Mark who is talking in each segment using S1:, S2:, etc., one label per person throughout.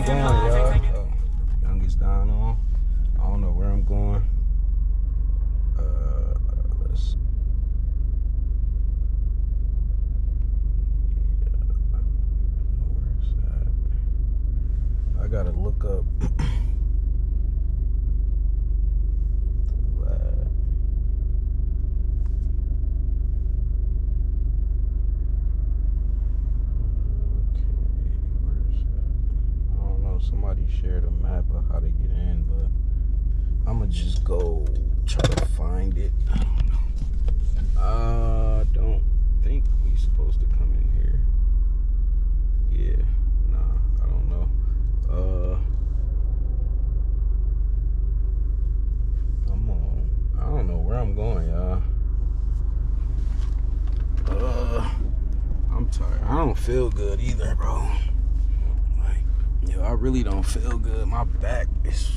S1: going, y'all? Youngest down on. I don't know where I'm going. Let's see. Where's that? I gotta look up. Somebody shared a map of how to get in, but I'ma just go try to find it. I don't know. I don't think we supposed to come in here. Yeah, nah, I don't know. I don't know where I'm going, y'all. I'm tired. I don't feel good either, bro. Yo, I really don't feel good. My back is...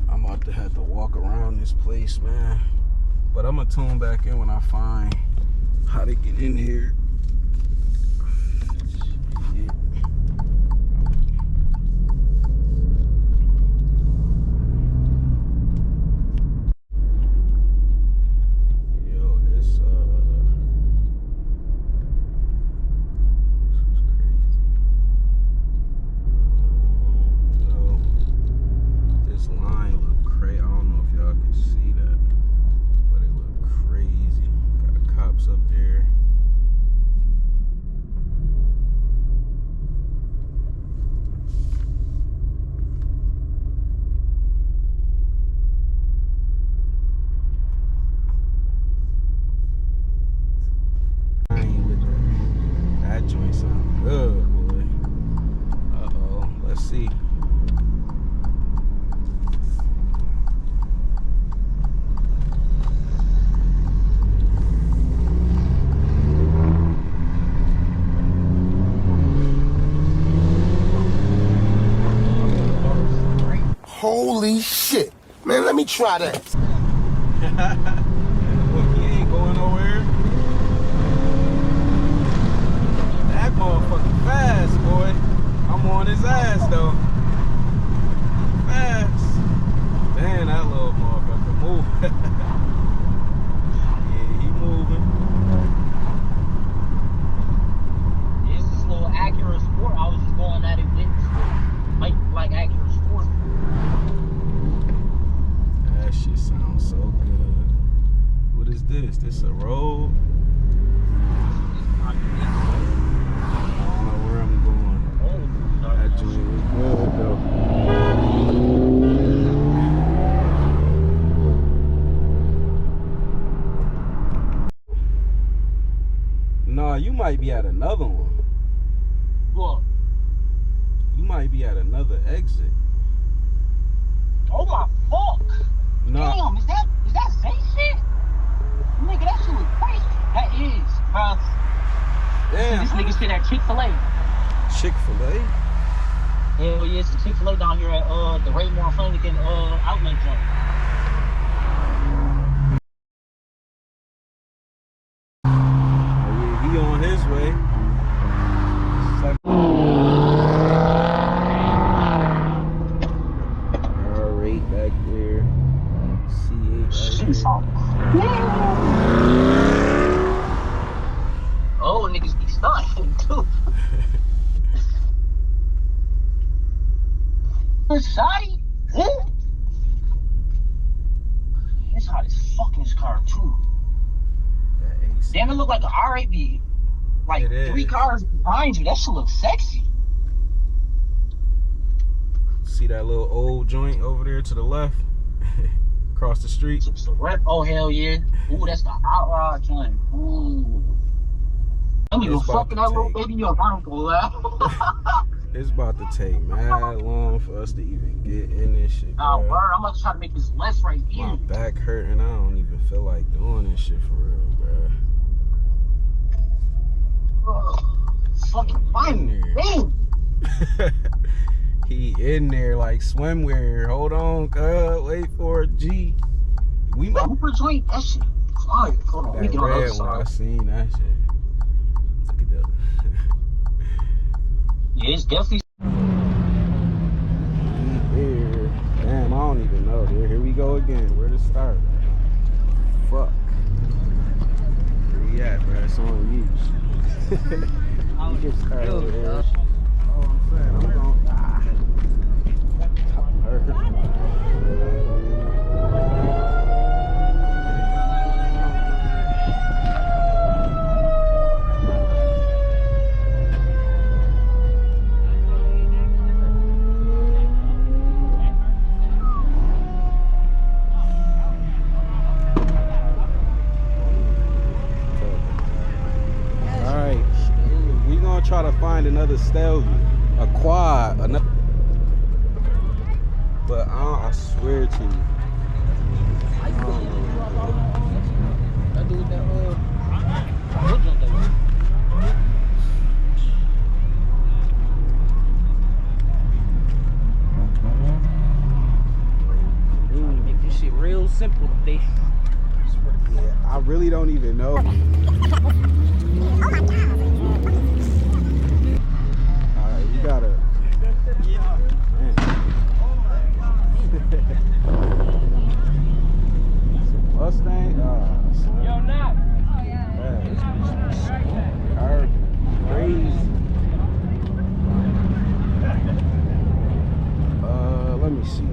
S1: I'm about to have to walk around this place, man. But I'm gonna tune back in when I find how to get in here. Yeah. Yo, it's up there. I ain't with that. That joint sound good, boy. Uh-oh. Let's see.
S2: Holy shit. Man, let me try that.
S1: Look, he ain't going nowhere. That motherfucker fast, boy. I'm on his ass, though. Fast. Damn, that little motherfucker moving. Yeah, he moving.
S3: This is a little Acura Sport. I was just going at it with like Acura Sport.
S1: That shit sounds so good. What is this? This a road? I don't know where I'm going. That joint was good though. Nah, you might be at another one.
S3: What?
S1: You might be at another exit.
S3: Oh my fuck!
S1: Nah.
S3: Damn, is that Zay shit? Nigga, that shit was crazy. That is, bro.
S1: Damn.
S3: This nigga shit at Chick-fil-A.
S1: Chick-fil-A?
S3: Hell yeah, it's a Chick-fil-A down here at the Raymore Flanagan outlet joint.
S1: Oh yeah, he on his way. It's like R8 back there. C8 right here.
S3: Oh, niggas be stunting too. Shotty? It's hot as fuck in this car too. Damn, it look like an R8B. Like 3 cars behind you. That shit looks sexy.
S1: See that little old joint over there to the left? Across the street?
S3: Oh, hell yeah. Ooh, that's the outlaw joint. Ooh. Let me go fucking that little baby up. I don't go laugh.
S1: It's about to take mad long for us to even get in this shit, bro.
S3: Nah, word. I'm about to try to make this left right here.
S1: My back hurting. I don't even feel like doing this shit for real, bro.
S3: Fucking fine. Damn.
S1: He in there like swimwear. Hold on, cuz. Wait for a G. We might.
S3: Hooper joint. That shit fire. Hold on. Let me
S1: That
S3: get on the other
S1: red one, I
S3: side.
S1: seen that shit. Look at that.
S3: Yeah, it's definitely.
S1: begin? Where to start? Fuck. Where you at, bro? It's on you. You can start over here. Oh, I'm saying, I'm going. Alright, we gonna try to find another stallion, a quad, another. But I swear to you, I don't know.
S3: Make this shit real simple today.
S1: Yeah, I really don't even know. Alright, you gotta. Man. Mustang? Son.
S3: Yo, Nat.
S1: Car crazy. Let me see.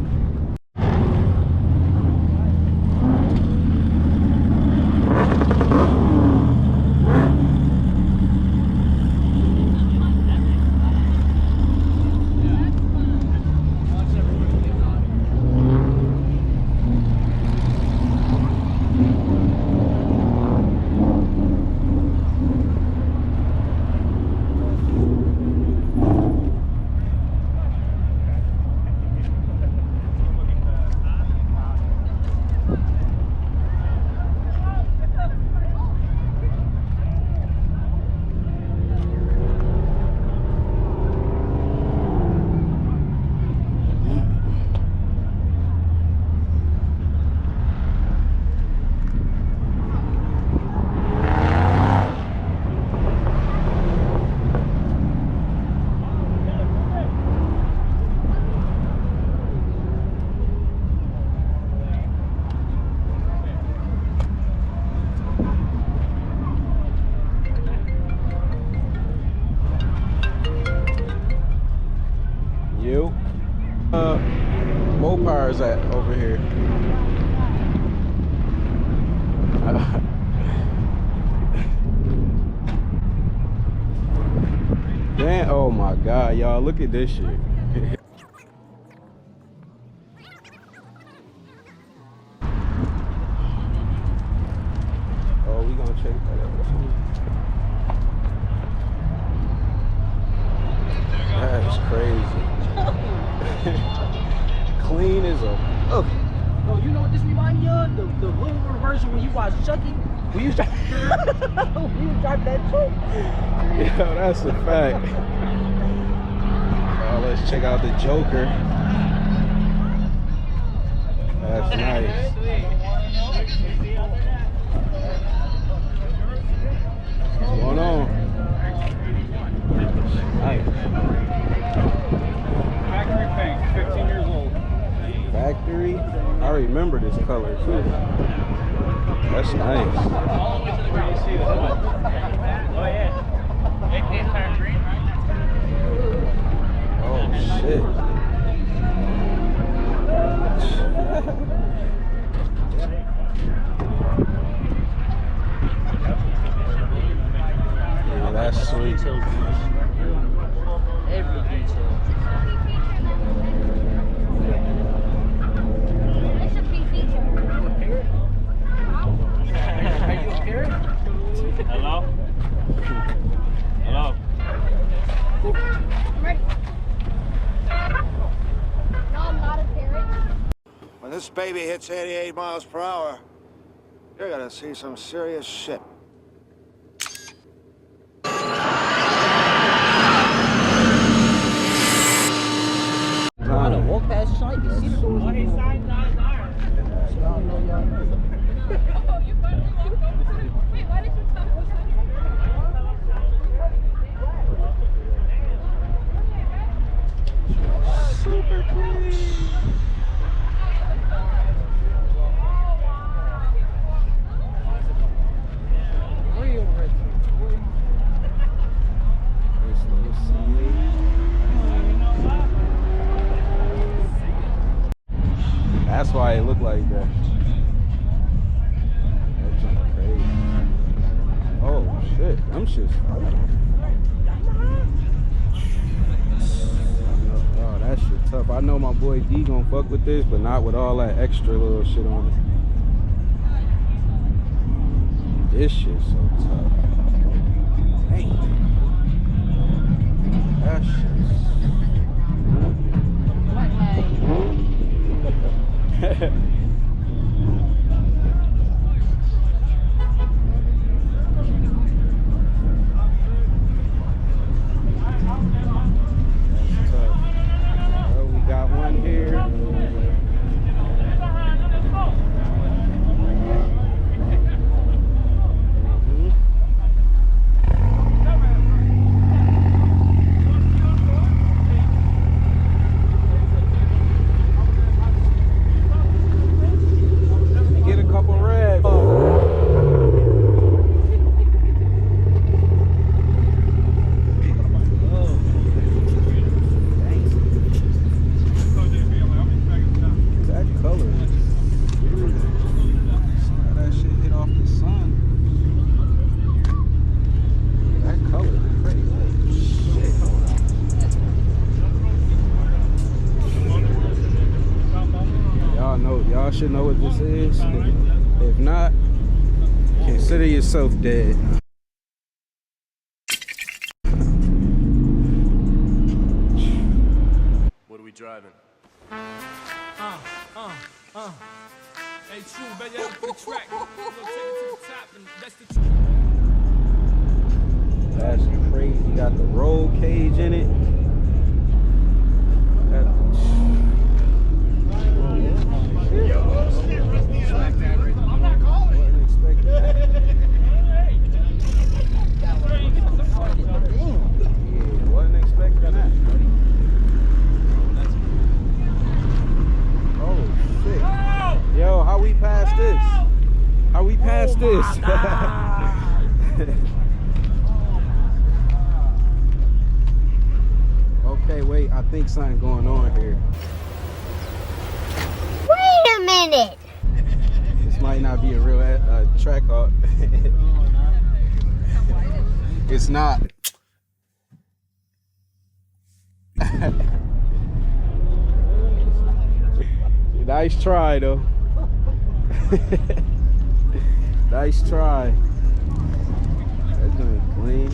S1: Mopar's at over here. Damn, oh my God, y'all, look at this shit. Oh, we gonna check that out. That's crazy. Clean as a.
S3: Oh, you know what this reminds me of? The little version when you watch Chucky. When you drive that truck.
S1: Yeah, that's a fact. Let's check out the Joker. That's nice. What's going on? Nice.
S4: Factory paint, 15 years old.
S1: Factory? I remember this color too. That's nice.
S4: All the way to the ground. You see this one? Oh yeah. It turned green, right?
S1: Oh shit. Yeah, that's sweet.
S3: Every detail.
S5: It's a big feature.
S3: Are you a parrot?
S4: Hello? Hello?
S5: I'm ready. No, I'm not a parrot.
S6: When this baby hits 88 miles per hour, you're gonna see some serious shit.
S3: I don't walk past the shop, you can see the doors.
S4: Oh, his sign's not his iron.
S5: Oh, you finally walked over to the... Wait, why did you tell me what's on
S1: Super clean. like that. That junk crazy. Oh shit, them shit's oh, that shit tough. I know my boy D gonna fuck with this, but not with all that extra little shit on it. This shit's so tough. Dang. That shit's y'all should know what this is. If not, consider yourself dead.
S7: What are we driving?
S8: Hey, true, baby, that's the track. We're gonna take it to the top, and that's the track.
S1: That's crazy. You got the roll cage in it. Yo, how we pass this? How we pass this? Okay, wait, I think something going on here.
S9: Wait a minute!
S1: This might not be a real track hawk. It's not. Nice try though. Nice try. That's doing clean.